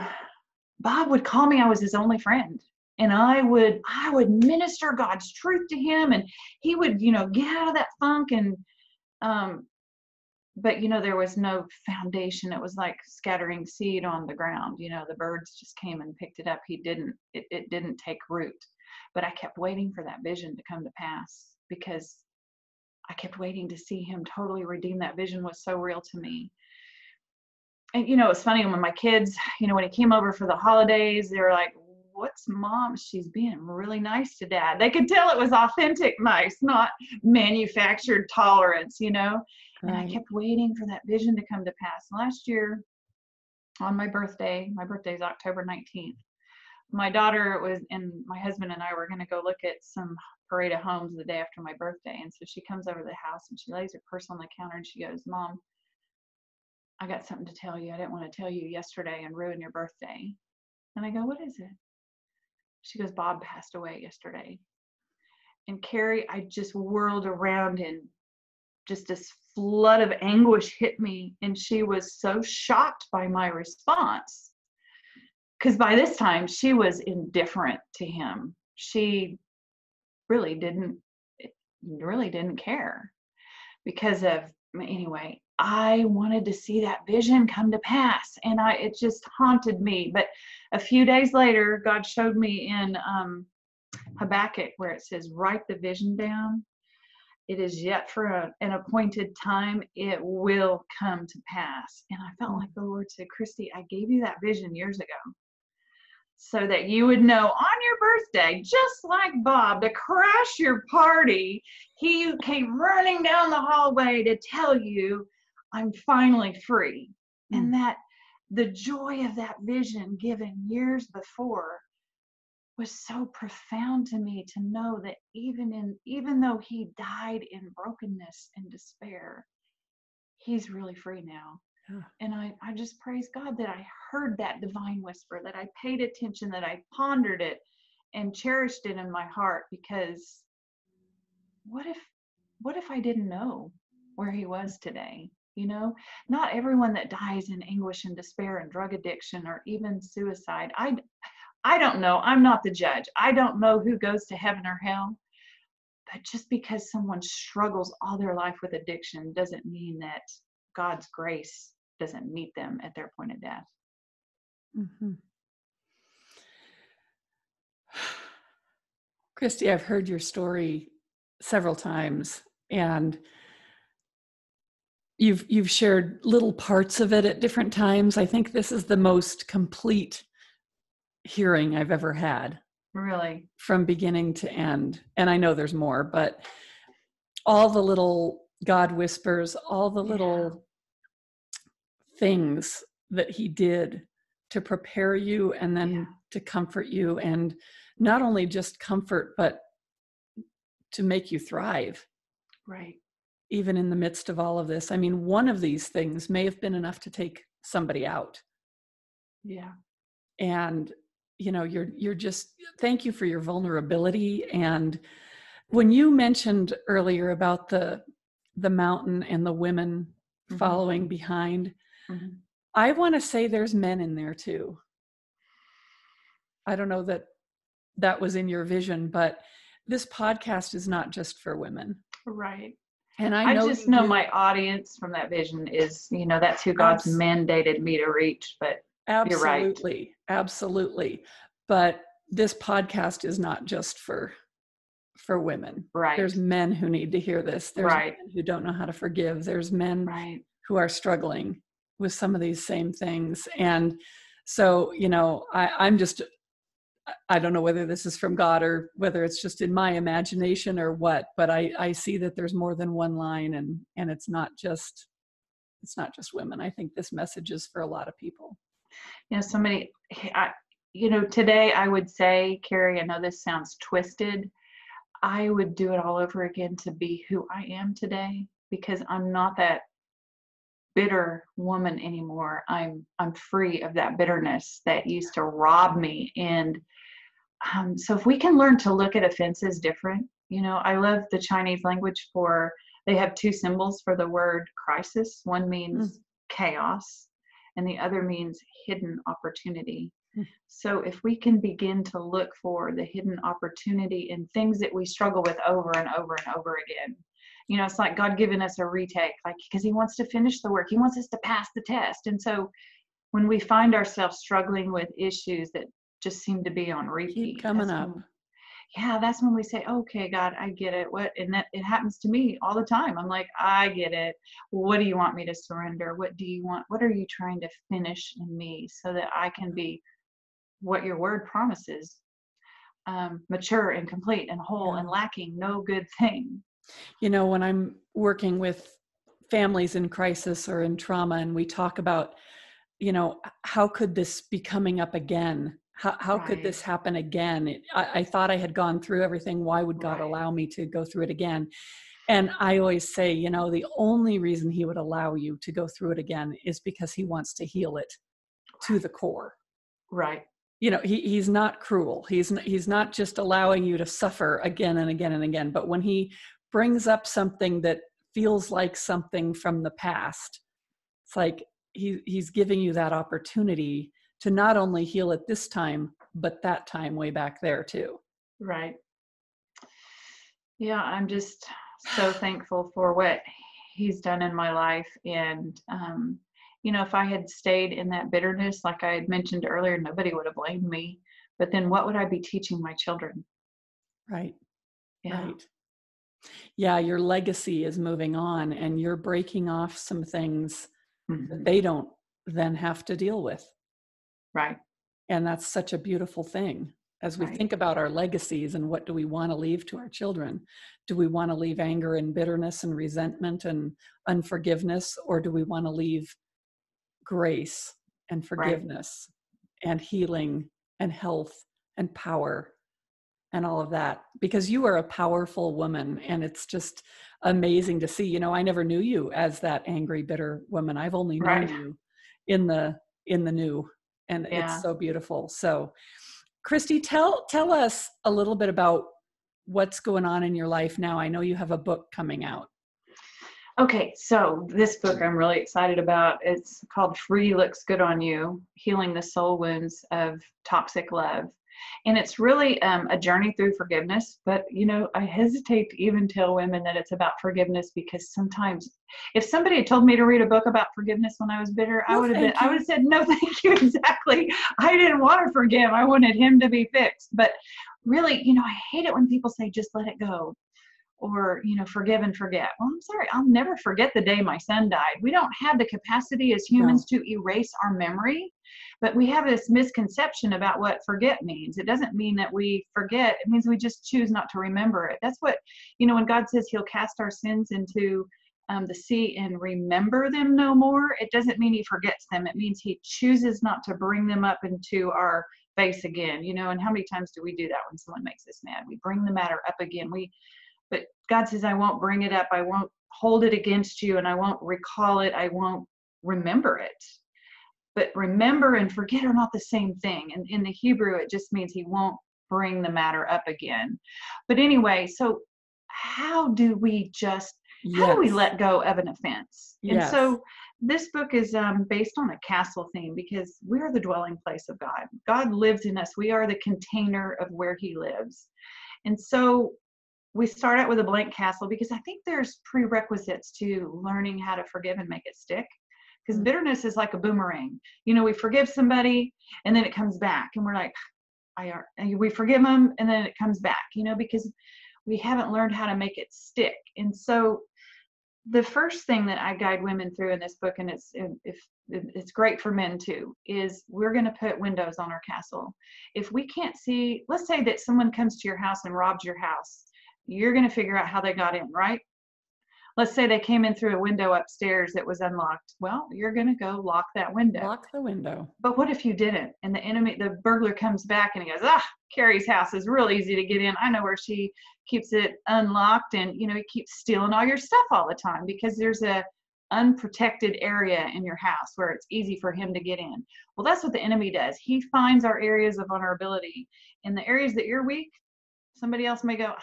Bob would call me. I was his only friend. And I would minister God's truth to him, and he would, get out of that funk. And but there was no foundation. It was like scattering seed on the ground. The birds just came and picked it up. It didn't take root. But I kept waiting for that vision to come to pass, because I kept waiting to see him totally redeem. That vision was so real to me. And it's funny, when my kids, when he came over for the holidays, they were like, "What's Mom? She's being really nice to Dad." They could tell it was authentic nice, not manufactured tolerance, Right. And I kept waiting for that vision to come to pass. Last year, on my birthday is October 19th, my daughter and my husband and I were going to go look at some parade of homes the day after my birthday. And so she comes over to the house, and she lays her purse on the counter, and she goes, "Mom, I got something to tell you. I didn't want to tell you yesterday and ruin your birthday." And I go, "What is it?" She goes, "Bob passed away yesterday." And Carrie, I just whirled around, and just this flood of anguish hit me. And she was so shocked by my response, because by this time she was indifferent to him. She really didn't care anyway, I wanted to see that vision come to pass, and it just haunted me. But a few days later, God showed me in Habakkuk, where it says, "Write the vision down." it is yet for an appointed time. It will come to pass. And I felt like the Lord said, Christy, I gave you that vision years ago so that you would know on your birthday, just like Bob, to crash your party, he came running down the hallway to tell you, I'm finally free. And that the joy of that vision given years before was so profound to me, to know that even though he died in brokenness and despair, he's really free now. Yeah. And I just praise God that I heard that divine whisper, that I paid attention, that I pondered it and cherished it in my heart, because what if I didn't know where he was today? You know, not everyone that dies in anguish and despair and drug addiction or even suicide. I don't know. I'm not the judge. I don't know who goes to heaven or hell. But just because someone struggles all their life with addiction doesn't mean that God's grace doesn't meet them at their point of death. Mm-hmm. Christy, I've heard your story several times, and you've shared little parts of it at different times. I think this is the most complete hearing I've ever had. Really? From beginning to end. And I know there's more, but all the little God whispers, all the little things that he did to prepare you and then to comfort you, and not only just comfort, but to make you thrive. Right. Even in the midst of all of this. I mean, one of these things may have been enough to take somebody out. Yeah. And, you know, you're just, thank you for your vulnerability. And when you mentioned earlier about the mountain and the women following behind, I want to say there's men in there too. I don't know that was in your vision, but this podcast is not just for women. Right. And I just know my audience from that vision is, you know, that's who God's mandated me to reach. But you're right. Absolutely. But this podcast is not just for women. Right. There's men who need to hear this. There's men who don't know how to forgive. There's men who are struggling with some of these same things. And so, you know, I don't know whether this is from God or whether it's just in my imagination or what, but I see that there's more than one line, and it's not just women. I think this message is for a lot of people. You know, today I would say, Carrie, I know this sounds twisted. I would do it all over again to be who I am today, because I'm not that bitter woman anymore. I'm free of that bitterness that used to rob me. And so if we can learn to look at offenses different, you know, I love the Chinese language they have two symbols for the word crisis. One means chaos, and the other means hidden opportunity. So if we can begin to look for the hidden opportunity in things that we struggle with over and over and over again, you know, it's like God giving us a retake, like, because he wants to finish the work. He wants us to pass the test. And so when we find ourselves struggling with issues that just seem to be on repeat, keep coming up. That's when we say, okay, God, I get it. And that it happens to me all the time. I'm like, I get it. What do you want me to surrender? What do you want? What are you trying to finish in me so that I can be what your word promises, mature and complete and whole and lacking no good thing. You know, when I'm working with families in crisis or in trauma, and we talk about, you know, how could this be coming up again? How could this happen again? I thought I had gone through everything. Why would God allow me to go through it again? And I always say, you know, the only reason he would allow you to go through it again is because he wants to heal it to the core. Right. You know, he's not cruel. He's not just allowing you to suffer again and again and again. But when he brings up something that feels like something from the past, it's like he's giving you that opportunity to not only heal it this time, but that time way back there too. Right. Yeah, I'm just so thankful for what he's done in my life. And, you know, if I had stayed in that bitterness, like I had mentioned earlier, nobody would have blamed me. But then what would I be teaching my children? Right. Yeah. Right. Yeah, your legacy is moving on and you're breaking off some things that Mhm. they don't then have to deal with. Right, And that's such a beautiful thing. As we right, think about our legacies and what do we want to leave to our children? Do we want to leave anger and bitterness and resentment and unforgiveness, or do we want to leave grace and right. forgiveness and healing and health and power and all of that? Because you are a powerful woman and it's just amazing to see. I never knew you as that angry, bitter woman. I've only known Right. you in the new, and it's Yeah. so beautiful. So Christy, tell us a little bit about what's going on in your life now. I know you have a book coming out. Okay, so this book I'm really excited about. It's called Free Looks Good on You, Healing the Soul Wounds of Toxic Love. And it's really a journey through forgiveness. But, I hesitate to even tell women that it's about forgiveness, because sometimes if somebody had told me to read a book about forgiveness when I was bitter, No, thank I would you. have said, no, thank you. Exactly. I didn't want to forgive. I wanted him to be fixed. But really, I hate it when people say, just let it go, or forgive and forget. Well, I'm sorry, I'll never forget the day my son died. We don't have the capacity as humans No. to erase our memory, but we have this misconception about what forget means. It doesn't mean that we forget. It means we just choose not to remember it. That's what, when God says he'll cast our sins into the sea and remember them no more, it doesn't mean he forgets them. It means he chooses not to bring them up into our face again. And how many times do we do that when someone makes us mad? We bring the matter up again. But God says, I won't bring it up. I won't hold it against you, and I won't recall it. I won't remember it. But remember and forget are not the same thing. And in the Hebrew, it just means he won't bring the matter up again. But anyway, so how do we Yes. let go of an offense? And Yes. so this book is based on a castle theme, because we're the dwelling place of God. God lives in us. We are the container of where he lives. And so we start out with a blank castle, because I think there's prerequisites to learning how to forgive and make it stick. Because bitterness is like a boomerang. We forgive somebody and then it comes back, and we're like, and we forgive them and then it comes back, because we haven't learned how to make it stick. And so the first thing that I guide women through in this book, and it's great for men too, is we're going to put windows on our castle. If we can't see, let's say that someone comes to your house and robs your house, you're going to figure out how they got in, right? Let's say they came in through a window upstairs that was unlocked. Well, you're going to go lock that window. Lock the window. But what if you didn't? And the burglar comes back and he goes, Carrie's house is real easy to get in. I know where she keeps it unlocked. And, he keeps stealing all your stuff all the time, because there's a unprotected area in your house where it's easy for him to get in. Well, that's what the enemy does. He finds our areas of vulnerability. In the areas that you're weak, somebody else may go,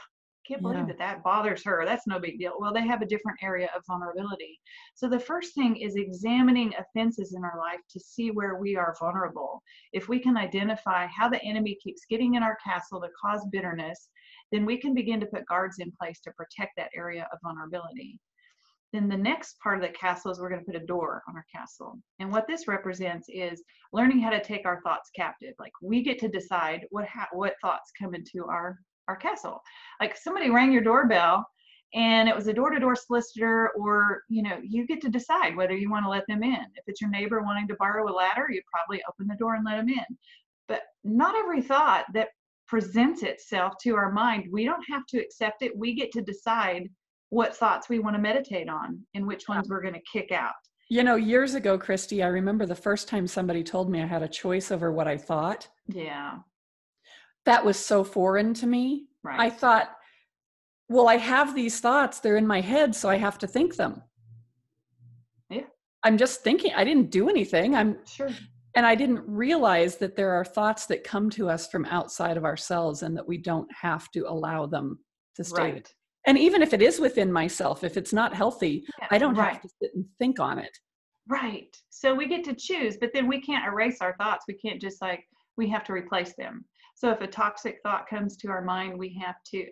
can't believe Yeah. that bothers her. That's no big deal. Well, they have a different area of vulnerability. So the first thing is examining offenses in our life to see where we are vulnerable. If we can identify how the enemy keeps getting in our castle to cause bitterness, then we can begin to put guards in place to protect that area of vulnerability. Then the next part of the castle is we're going to put a door on our castle. And what this represents is learning how to take our thoughts captive. Like, we get to decide what thoughts come into our castle. Like, somebody rang your doorbell and it was a door-to-door solicitor, or you get to decide whether you want to let them in. If it's your neighbor wanting to borrow a ladder, you probably open the door and let them in. But not every thought that presents itself to our mind, we don't have to accept it. We get to decide what thoughts we want to meditate on and which ones we're going to kick out. Years ago, Christy, I remember the first time somebody told me I had a choice over what I thought. Yeah. That was so foreign to me. Right. I thought, well, I have these thoughts, they're in my head, so I have to think them. Yeah. I'm just thinking, I didn't do anything. Sure. And I didn't realize that there are thoughts that come to us from outside of ourselves and that we don't have to allow them to stay. Right. And even if it is within myself, if it's not healthy, Yeah, I don't right. have to sit and think on it. Right. So we get to choose, but then we can't erase our thoughts. We can't just we have to replace them. So if a toxic thought comes to our mind, we have to,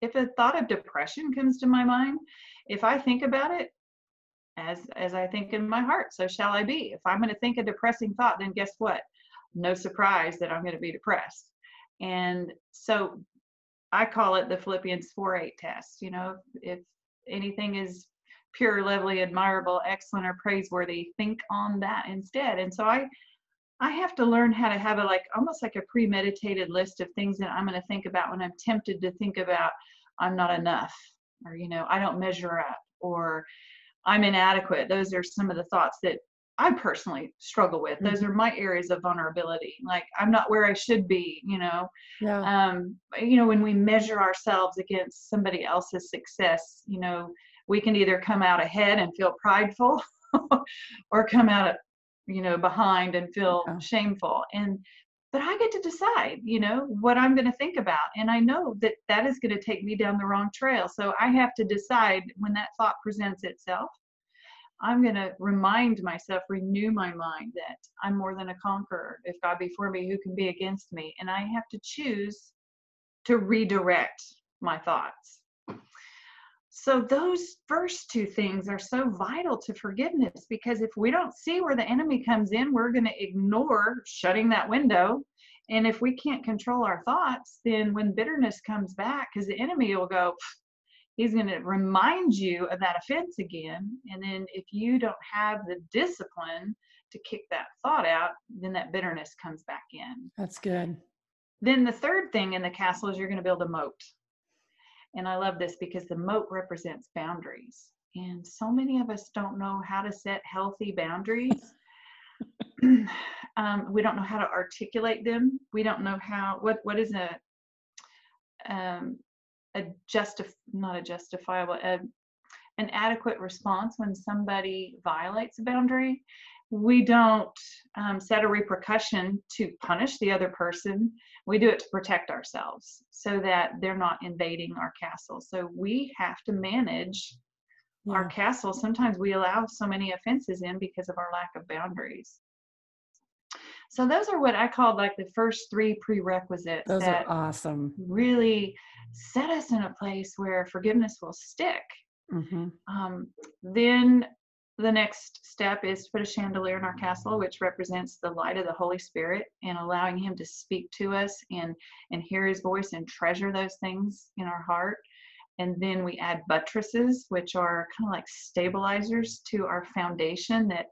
if a thought of depression comes to my mind, if I think about it, as I think in my heart, so shall I be. If I'm going to think a depressing thought, then guess what? No surprise that I'm going to be depressed. And so I call it the Philippians 4:8 test. If anything is pure, lovely, admirable, excellent, or praiseworthy, think on that instead. And so I have to learn how to have almost like a premeditated list of things that I'm going to think about when I'm tempted to think about I'm not enough, or, I don't measure up, or I'm inadequate. Those are some of the thoughts that I personally struggle with. Those are my areas of vulnerability. Like, I'm not where I should be, Yeah. when we measure ourselves against somebody else's success, we can either come out ahead and feel prideful or come out, behind and feel shameful. But I get to decide, what I'm going to think about. And I know that that is going to take me down the wrong trail. So I have to decide when that thought presents itself. I'm going to remind myself, renew my mind that I'm more than a conqueror. If God be for me, who can be against me? And I have to choose to redirect my thoughts. So those first two things are so vital to forgiveness, because if we don't see where the enemy comes in, we're going to ignore shutting that window. And if we can't control our thoughts, then when bitterness comes back, because the enemy will go, he's going to remind you of that offense again. And then if you don't have the discipline to kick that thought out, then that bitterness comes back in. That's good. Then the third thing in the castle is you're going to build a moat. And I love this because the moat represents boundaries. And so many of us don't know how to set healthy boundaries. We don't know how to articulate them. We don't know what is an adequate response when somebody violates a boundary. We don't set a repercussion to punish the other person. We do it to protect ourselves so that they're not invading our castle. So we have to manage our castle. Sometimes we allow so many offenses in because of our lack of boundaries. So those are what I call like the first three prerequisites. Those that are awesome. Really set us in a place where forgiveness will stick. Then the next step is to put a chandelier in our castle, which represents the light of the Holy Spirit, and allowing him to speak to us and hear his voice and treasure those things in our heart. And then we add buttresses, which are kind of like stabilizers to our foundation. That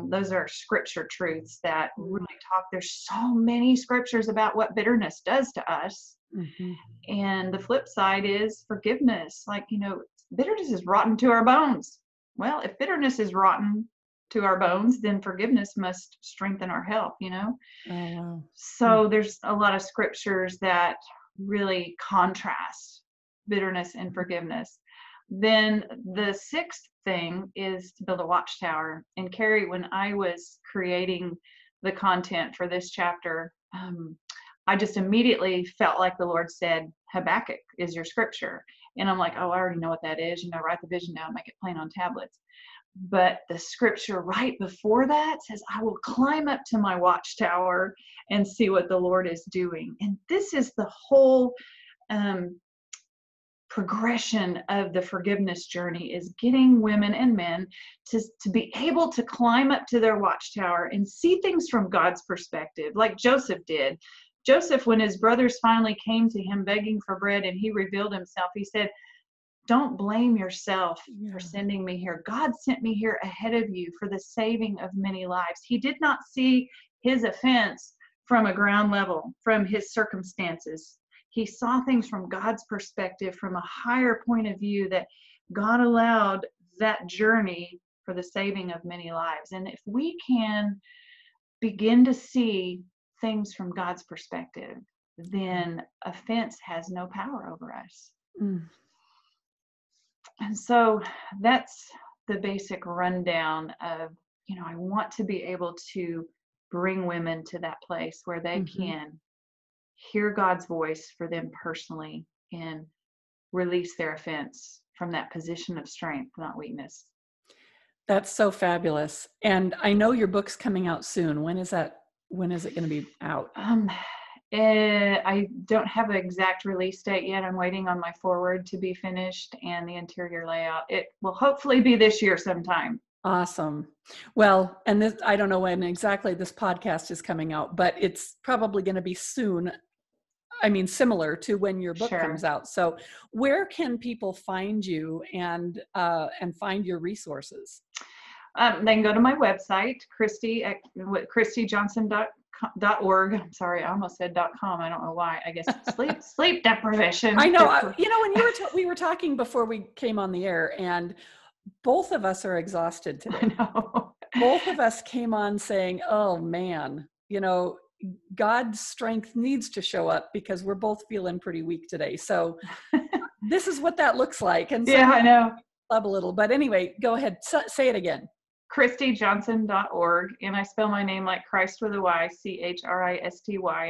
those are scripture truths that really talk. There's so many scriptures about what bitterness does to us. And the flip side is forgiveness. Like, bitterness is rotten to our bones. Well, if bitterness is rotten to our bones, then forgiveness must strengthen our health, Oh, wow. So there's a lot of scriptures that really contrast bitterness and forgiveness. Then the sixth thing is to build a watchtower. And Carrie, when I was creating the content for this chapter, I just immediately felt like the Lord said, Habakkuk is your scripture. And I'm like, oh, I already know what that is. Write the vision down, make it plain on tablets. But the scripture right before that says, I will climb up to my watchtower and see what the Lord is doing. And this is the whole progression of the forgiveness journey, is getting women and men to be able to climb up to their watchtower and see things from God's perspective, like Joseph did. Joseph, when his brothers finally came to him begging for bread and he revealed himself, he said, don't blame yourself for sending me here. God sent me here ahead of you for the saving of many lives. He did not see his offense from a ground level, from his circumstances. He saw things from God's perspective, from a higher point of view, that God allowed that journey for the saving of many lives. And if we can begin to see things from God's perspective, then offense has no power over us. And so that's the basic rundown of, I want to be able to bring women to that place where they can hear God's voice for them personally and release their offense from that position of strength, not weakness. That's so fabulous. And I know your book's coming out soon. When is it going to be out? I don't have an exact release date yet. I'm waiting on my foreword to be finished and the interior layout. It will hopefully be this year sometime. Awesome. Well, and this, I don't know when exactly this podcast is coming out, but it's probably going to be soon. I mean, similar to when your book comes Sure. out. So where can people find you and find your resources? They can go to my website, christyjohnson.org. I'm sorry, I almost said .com. I don't know why. I guess sleep deprivation. I know. You know, when we were talking before we came on the air, and both of us are exhausted today. I know. Both of us came on saying, "Oh man, you know, God's strength needs to show up because we're both feeling pretty weak today." So this is what that looks like. And so Yeah, I know. a little, but anyway, go ahead. Say it again. ChristyJohnson.org, and I spell my name like Christ with a Y, Christy, and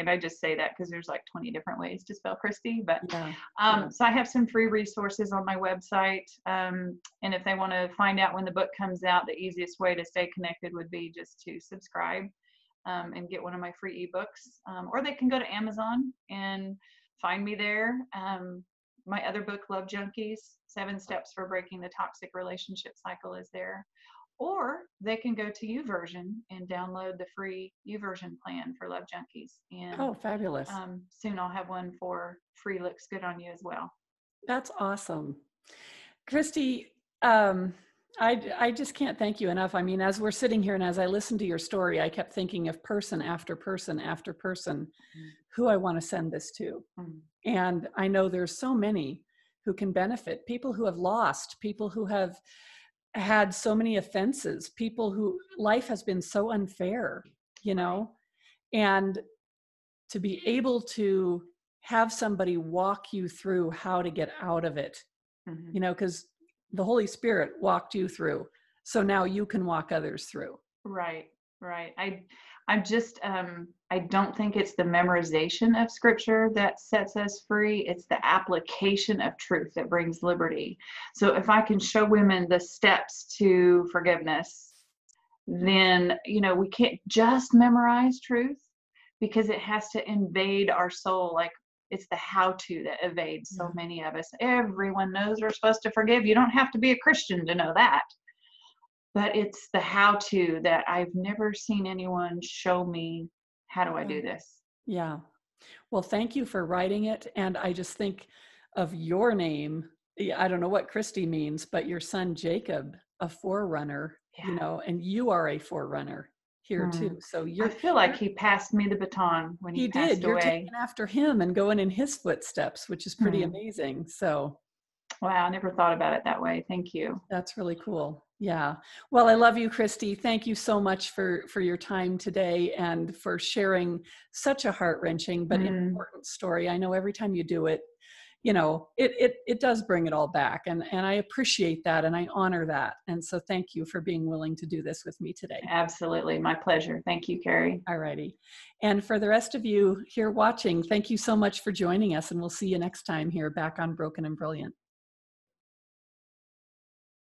I just say that because there's like 20 different ways to spell Christy. But so I have some free resources on my website, and if they want to find out when the book comes out, the easiest way to stay connected would be just to subscribe and get one of my free ebooks, or they can go to Amazon and find me there. My other book, Love Junkies, 7 Steps for Breaking the Toxic Relationship Cycle, is there. Or they can go to YouVersion and download the free YouVersion plan for Love Junkies. And oh, fabulous. Soon I'll have one for Free Looks Good on You as well. That's awesome. Christy, I just can't thank you enough. I mean, as we're sitting here and as I listened to your story, I kept thinking of person after person after person who I want to send this to. And I know there's so many who can benefit, people who have lost, people who have had so many offenses, people who life has been so unfair, you know, and to be able to have somebody walk you through how to get out of it, you know, because the Holy Spirit walked you through. So now you can walk others through. Right. I'm just, I don't think it's the memorization of scripture that sets us free. It's the application of truth that brings liberty. So if I can show women the steps to forgiveness, then, you know, we can't just memorize truth because it has to invade our soul. Like it's the how-to that evades so many of us. Everyone knows we're supposed to forgive. You don't have to be a Christian to know that. But it's the how-to that I've never seen anyone show me. How do I do this? Yeah. Well, thank you for writing it. And I just think of your name. I don't know what Christy means, but your son, Jacob, a forerunner, you know, and you are a forerunner here too. So I feel like he passed me the baton when he passed away. You're taking after him and going in his footsteps, which is pretty amazing. So. Wow, I never thought about it that way. Thank you. That's really cool. Yeah. Well, I love you, Christy. Thank you so much for your time today and for sharing such a heart-wrenching but important story. I know every time you do it, you know, it does bring it all back. And I appreciate that and I honor that. And so thank you for being willing to do this with me today. Absolutely. My pleasure. Thank you, Carrie. All righty. And for the rest of you here watching, thank you so much for joining us. And we'll see you next time here back on Broken and Brilliant.